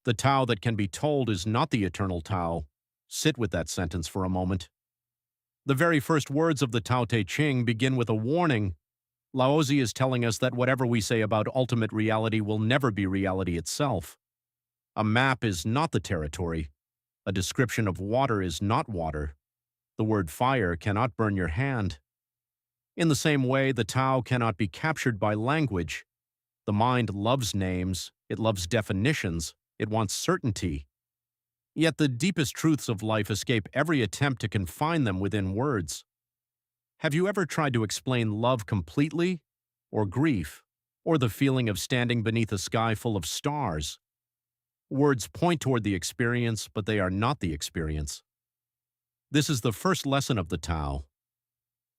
The Tao that can be told is not the eternal Tao. Sit with that sentence for a moment. The very first words of the Tao Te Ching begin with a warning. Laozi is telling us that whatever we say about ultimate reality will never be reality itself. A map is not the territory. A description of water is not water. The word fire cannot burn your hand. In the same way, the Tao cannot be captured by language. The mind loves names, it loves definitions, it wants certainty. Yet the deepest truths of life escape every attempt to confine them within words. Have you ever tried to explain love completely, or grief, or the feeling of standing beneath a sky full of stars? Words point toward the experience, but they are not the experience. This is the first lesson of the Tao.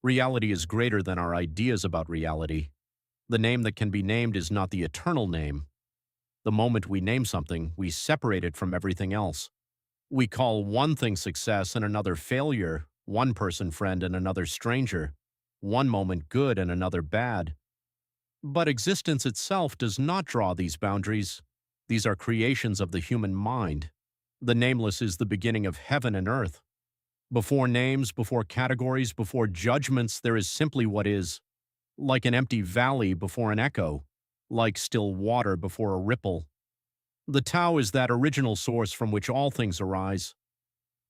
Reality is greater than our ideas about reality. The name that can be named is not the eternal name. The moment we name something, we separate it from everything else. We call one thing success and another failure, one person friend and another stranger, one moment good and another bad. But existence itself does not draw these boundaries. These are creations of the human mind. The nameless is the beginning of heaven and earth. Before names, before categories, before judgments, there is simply what is. Like an empty valley before an echo, like still water before a ripple. The Tao is that original source from which all things arise.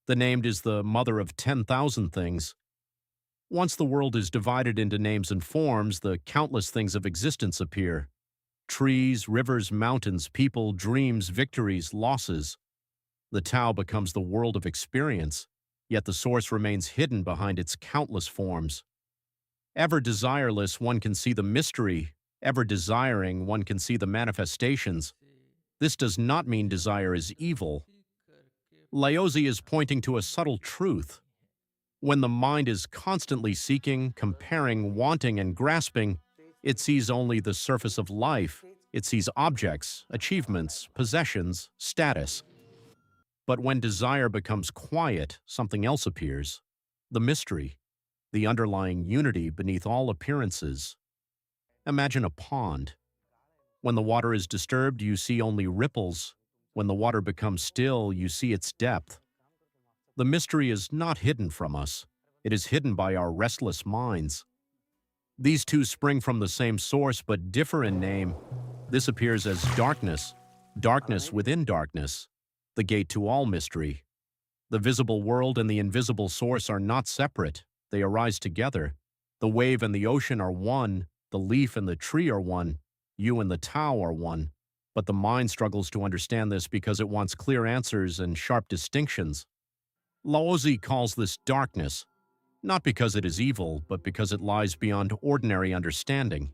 The named is the mother of 10,000 things. Once the world is divided into names and forms, the countless things of existence appear. Trees, rivers, mountains, people, dreams, victories, losses. The Tao becomes the world of experience, yet the source remains hidden behind its countless forms. Ever desireless, one can see the mystery. Ever desiring, one can see the manifestations. This does not mean desire is evil. Laozi is pointing to a subtle truth. When the mind is constantly seeking, comparing, wanting, and grasping, it sees only the surface of life. It sees objects, achievements, possessions, status. But when desire becomes quiet, something else appears. The mystery, the underlying unity beneath all appearances. Imagine a pond. When the water is disturbed, you see only ripples. When the water becomes still, you see its depth. The mystery is not hidden from us. It is hidden by our restless minds. These two spring from the same source but differ in name. This appears as darkness, darkness within darkness, the gate to all mystery. The visible world and the invisible source are not separate. They arise together. The wave and the ocean are one. The leaf and the tree are one. You and the Tao are one. But the mind struggles to understand this because it wants clear answers and sharp distinctions. Laozi calls this darkness, not because it is evil, but because it lies beyond ordinary understanding.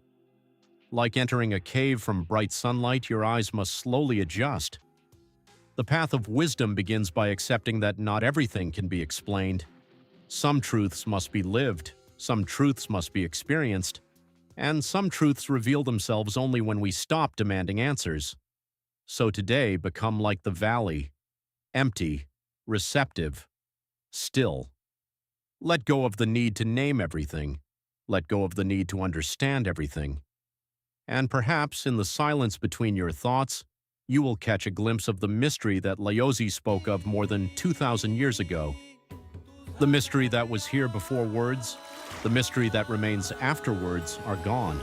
Like entering a cave from bright sunlight, your eyes must slowly adjust. The path of wisdom begins by accepting that not everything can be explained. Some truths must be lived, some truths must be experienced, and some truths reveal themselves only when we stop demanding answers. So today, become like the valley, empty, receptive, still. Let go of the need to name everything. Let go of the need to understand everything. And perhaps in the silence between your thoughts, you will catch a glimpse of the mystery that Laozi spoke of more than 2,000 years ago. The mystery that was here before words, the mystery that remains after words are gone.